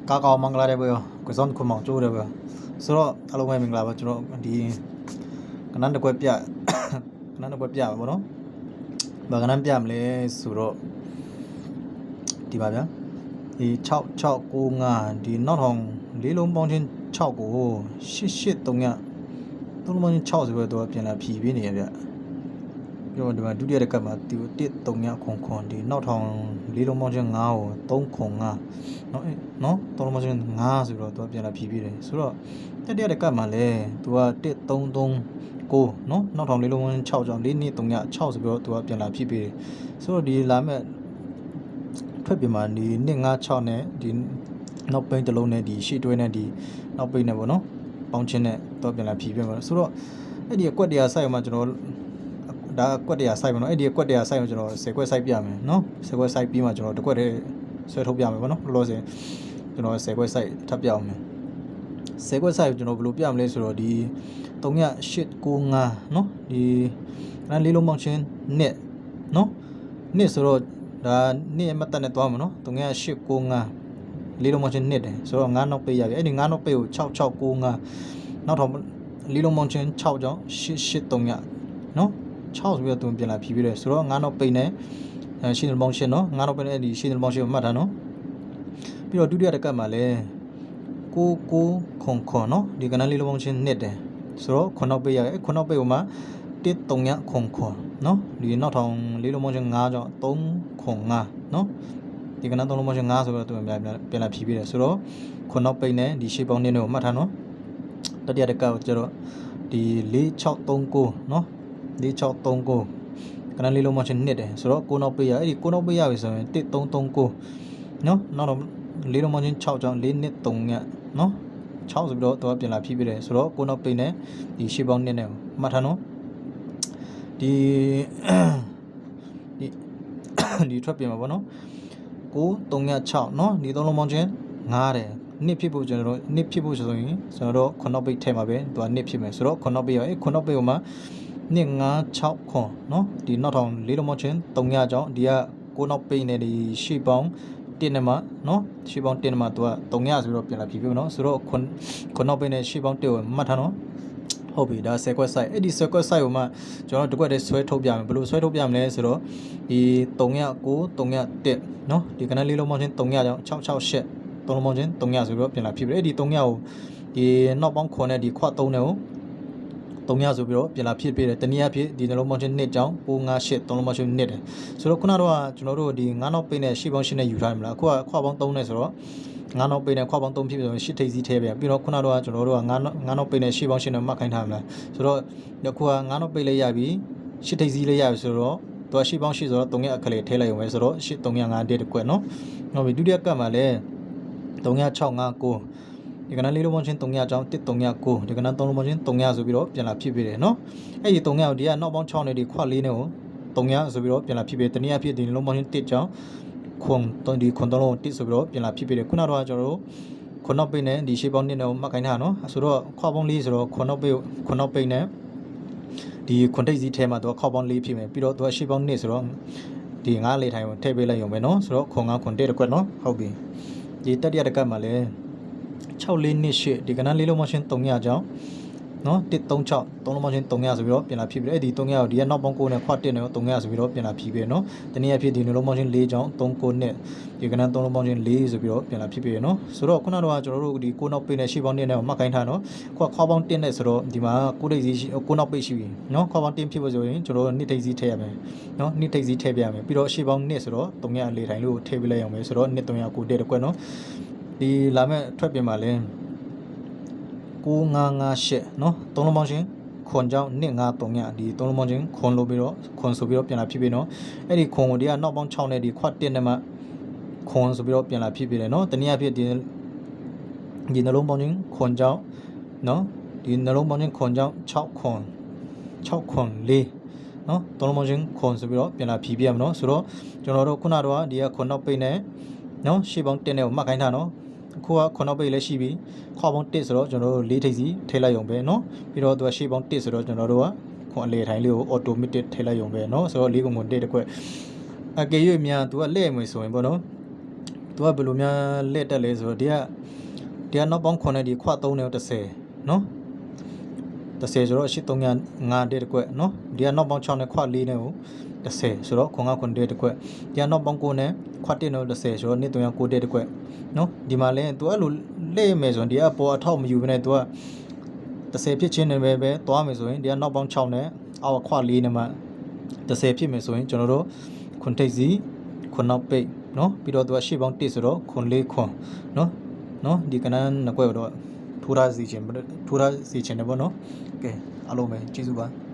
cao mang lại đây bây giờ cái son không mỏng chỗ đây bây giờ số đó alo mày mình làm cho nó đi cáiนั้นđược quay bia cáiนั้นđược quay bia mà nó và cáiนั้นbia mình lấy số đó đi bao giờ thì chạo cô ngà thì nó hồng lý lông bông trên chạo cô shit tung nhá tung bông trên chạo rồi tôi biến là phi bên này vậy rồi mà đôi đây cái mà tiêu tiết tung nhá khong thì nó hồng lý lông bông trên ngao tung khong ngà nó tung bông trên ngà rồi tôi biến là phi bên này số đó cái đây cái mà lấy tôi tiết tung cô nó hồng lý lông bông trên chạo rồi lý ní tung nhá chạo rồi tôi biến là phi bên số đi làm phép bị mà đi nên ngã chọn này đi nó bên từ lâu này đi shit đuôi này đi nó bên này bọn nó bóng chân này tôi bên là phí bên mà số đó cái gì quất địa sai mà cho nó đã quất địa sai mà nó cái gì quất địa sai mà cho nó sẽ quất sai bia mà nó sẽ quất sai bia mà cho nó được quất để sẽ thâu bia mà bọn nó lo gì cho nó sẽ quất sai thắp bia mà sẽ quất sai cho nó blue bia mà lên số đó đi tông nhá shit cu ngà nó đi anh lý long bóng chân nè nó nè số đó đã nè mà ta này toa mà nó tông nhá shit cu ngà lý long mong trên nét này số là ngán nó bây giờ cái này ngán nó bây giờ chau cô ngà nó thòng lý long mong trên chau cho shit tông nhá nó chau bây giờ tụi mình là phi rồi số là ngán nó bây này xin mong trên nó ngán nó bây này thì xin mong trên mà thà nó bây giờ đuôi cái mà le cô khong nó đi cái này lý long mong trên nét này số khong nó bây giờ cái khong nó bây giờ mà tiết tông nhá khong nó đi nó thòng lý long mong trên ngà cho tông khong ngà nó thì cáiนั้นต้องลงมาจากงาဆိုတော့သူပြန်လာဖြီးပြီးတယ်ဆိုတော့ခုနောက်ပိတ်နဲ့ဒီရှေ့ပေါင်းနေကိုမှတ်ထားနော်တတိယတစ်ကောက်ကျတော့ဒီ4639နော်4639ကနန်းလေးလုံးမှချင်းနှစ်တယ်ဆိုတော့ကိုနောက်ပိတ်ရအဲ့ဒီကိုနောက်ပိတ်ရပြီဆိုရင်1339နော်နောက်တော့လေးလုံးမှချင်း6ကြောင်း4နှစ်3ညနော်6ဆိုပြီးတော့သူကပြန်လာဖြီးပြီးတယ်ဆိုတော့ကိုနောက်ပိတ်နဲ့ဒီရှေ့ပေါင်းနှစ်နဲ့မှတ်ထားနော်ဒီထွက်ပြင်မှာပေါ့နော်ကို306เนาะဒီသုံးလုံးပေါင်းချင်း9တယ်နှစ်ဖြစ်ဖို့ကျွန်တော်တို့နှစ်ဖြစ်ဖို့ဆိုရင်ကျွန်တော်တို့ခုနှစ်ပိတ်ထဲမှာပဲသူကနှစ်ဖြစ်မယ်ဆိုတော့ခုနှစ်ပိတ်ရောခုနှစ်ပိတ်မှာနှစ်969ခွန်เนาะဒီနောက်ထောင်လေးလုံးပေါင်းချင်း300ကြောင်းဒီကကိုနောက်ပိတ်နဲ့ဒီရှေ့ပေါင်း1နဲ့မှာเนาะရှေ့ပေါင်း1နဲ့မှာသူက300ဆိုတော့ပြန်လာပြီပြเนาะဆိုတော့ခုနောက်ပိတ်နဲ့ရှေ့ပေါင်း1ကိုမှတ်ထားเนาะဟုတ်ပြီဒါဆယ်ကွက်ဆိုင်အဲ့ဒီဆယ်ကွက်ဆိုင်ကိုမှကျွန်တော်တို့တစ်ကွက်တည်းဆွဲထုတ်ပြမယ်ဘယ်လိုဆွဲထုတ်ပြမလဲဆိုတော့ဒီ309 301เนาะဒီကနန်းလေးလုံးပေါင်းချင်း300ကြောင့်668 3လုံးပေါင်းချင်း300ဆိုပြီးတော့ပြန်လာဖြစ်ပြီအဲ့ဒီ300ကိုဒီနောက်ပေါင်းခွန်နဲ့ဒီခွ3နဲ့ကို300ဆိုပြီးတော့ပြန်လာဖြစ်ပြီးတယ်တနည်းအားဖြင့်ဒီနှလုံးပေါင်းချင်း1ကြောင့်958 3လုံးပေါင်းချင်း1တယ်ဆိုတော့ခုနကတော့ကျွန်တော်တို့ဒီ9နောက်ပိတ်နဲ့ရှေ့ပေါင်း8နဲ့ယူထားတယ်မလားအခုကခွပေါင်း3နဲ့ဆိုတော့9နောက်ပိတ်နဲ့ခွပေါင်း3ဖြစ်ပြီးဆိုရင်8ထိပ်စီးထဲပြန်ပြီးတော့ခုနကတော့ကျွန်တော်တို့က9နောက်ပိတ်နဲ့ရှေ့ပေါင်း8နဲ့မှတ်ခိုင်းထားမလားဆိုတော့အခုက9နောက်ပိတ်လေးရပြီ8ထိပ်စီးလေးရပြီဆိုတော့သူကရှေ့ပေါင်း8ဆိုတော့3အခက်လေးထဲလိုက်ရုံပဲဆိုတော့8 305တဲ့ကွက်နော်ဟုတ်ပြီဒုတိယကတ်မှာလည်း3659ဒီကနန်းလေးလုံးပေါင်းချင်း300ကျောင်း1309ဒီကနန်း3လုံးပေါင်းချင်း300ဆိုပြီးတော့ပြန်လာဖြစ်ပြီးတယ်နော်အဲ့ဒီ300ကိုဒီကနောက်ပေါင်း6နဲ့ဒီခွ4နဲ့ကို300ဆိုပြီးတော့ပြန်လာဖြစ်ပြီးတနည်းအားဖြင့်ဒီလုံးပေါင်းချင်း1ကျောင်းခွန်ဒီခွန်3လုံး1ဆိုပြီးတော့ပြန်လာဖြစ်ပြီးတယ်ခုနကတော့ကျွန်တော်တို့ခွန်နောက်ပိတ်နဲ့ဒီရှေ့ပေါင်း1နဲ့ကိုမှတ်ခိုင်းထားနော်ဆိုတော့ခွပေါင်း4ဆိုတော့ခွန်နောက်ပိတ်နဲ့ဒီခွန်ထိပ်စီးထဲမှာသူကခွပေါင်း4ဖြစ်မယ်ပြီးတော့သူကရှေ့ပေါင်း1ဆိုတော့ဒီ9လေထိုင်ကိုထည့်ပေးလိုက်ရုံပဲနော်ဆိုတော့ခွန်9ခွန်1တကွက်နော်ဟုတ်ပြီဒီတတိယတစ်ကတ်မှာလည်း6428ဒီကနန်းလေးလုံးမရှင်း300ကျောင်းနော်136 3လုံးမရှင်း300ဆိုပြီးတော့ပြန်လာဖြစ်ပြီးအဲ့ဒီ300ကိုဒီကနောက်ပေါင်း9နဲ့ခွ1နဲ့ကို300ဆိုပြီးတော့ပြန်လာဖြစ်ပြီးနော်တနည်းအားဖြင့်ဒီနှလုံးမရှင်း4ကျောင်း39နဲ့ဒီကနန်း3လုံးမရှင်း4ဆိုပြီးတော့ပြန်လာဖြစ်ပြီးနော်ဆိုတော့ခုနကတော့ကျွန်တော်တို့ဒီ9နောက်ပိတ်နဲ့ရှေ့ပေါင်း1နဲ့ကိုမှတ်ခိုင်းထားနော်ခွပေါင်း1နဲ့ဆိုတော့ဒီမှာ9ထိပ်စီး9နောက်ပိတ်ရှိပြီနော်ခွပေါင်း1ဖြစ်ဖို့ဆိုရင်ကျွန်တော်တို့2ထိပ်စီးထည့်ရမယ်နော်2ထိပ်စီးထည့်ပြရမယ်ပြီးတော့ရှေ့ပေါင်း1ဆိုတော့300လေထိုင်လို့ထည့်ပေးလိုက်အောင်ပဲဆိုတော့2300တဲ့ကွက်နော်ဒီလာမဲ့ထွက်ပြင်မှာလဲ9558เนาะသုံးလုံးပေါင်းချင်းခွန်ကြောင်း153ဒီသုံးလုံးပေါင်းချင်းခွန်လို့ပြီးတော့ခွန်ဆိုပြီးတော့ပြန်လာဖြစ်ပြီเนาะအဲ့ဒီခွန်ကိုဒီကနောက်ပေါင်း6နဲ့ဒီခွ1နဲ့မှခွန်ဆိုပြီးတော့ပြန်လာဖြစ်ပြီလေเนาะတနည်းအားဖြင့်ဒီနှလုံးပေါင်းချင်းခွန်ကြောင်းเนาะဒီနှလုံးပေါင်းချင်းခွန်ကြောင်း6ခွန်4เนาะသုံးလုံးပေါင်းချင်းခွန်ဆိုပြီးတော့ပြန်လာဖြစ်ပြရမယ်เนาะဆိုတော့ကျွန်တော်တို့ခုနတော့ဒီကခွန်နောက်ပိတ်နဲ့เนาะရှေ့ပေါင်း1နဲ့ကိုမှတ်ခိုင်းတာเนาะခုကခွန်နောက်ပိတ်လည်းရှိပြီခွပေါင်း1ဆိုတော့ကျွန်တော်တို့4ထိပ်စီထည့်လိုက်ရုံပဲเนาะပြီးတော့သူကရှေ့ပေါင်း1ဆိုတော့ကျွန်တော်တို့ကခွန်အလေထိုင်လေးကို automatic ထည့်လိုက်ရုံပဲเนาะဆိုတော့4ကုန်1တစ်ခွက်အကယ်၍မြန်သူကလဲ့မွေဆိုရင်ပေါ့เนาะ သူကဘယ်လိုများလက်တက်လဲဆိုတော့ဒီကနောက်ပေါင်း9နဲ့ဒီခွ3နဲ့30နော်30ဆိုတော့8 3 5တဲ့တကွက်နော်ဒီကနောက်ပေါင်း6နဲ့ခွ4နဲ့ကို30ဆိုတော့ခွန်က9တဲ့တကွက်ဒီကနောက်ပေါင်း9နဲ့ခွ1နဲ့30ဆိုတော့2 3 9တဲ့တကွက်နော်ဒီမှာလဲသူအဲ့လိုလက်မယ်ဆိုရင်ဒီကပေါ်အထောက်မယူဘဲနဲ့သူက30ဖြစ်ချင်းနဲ့ပဲသွားမယ်ဆိုရင်ဒီကနောက်ပေါင်း6နဲ့အောက်ခွ4နဲ့မှ30ဖြစ်မယ်ဆိုရင်ကျွန်တော်တို့ခွန်ထိပ်စီခွန်နောက်ပိတ်နော်ပြီးတော့သူကရှေ့ပေါင်း1ဆိုတော့ခွန်4ခွန်နော်ဒီကနန်းနှစ်ကွက်တော့ထိုးထားစီခြင်းတယ်ပေါ့နော်ကဲအားလုံးပဲကျေးဇူးပါ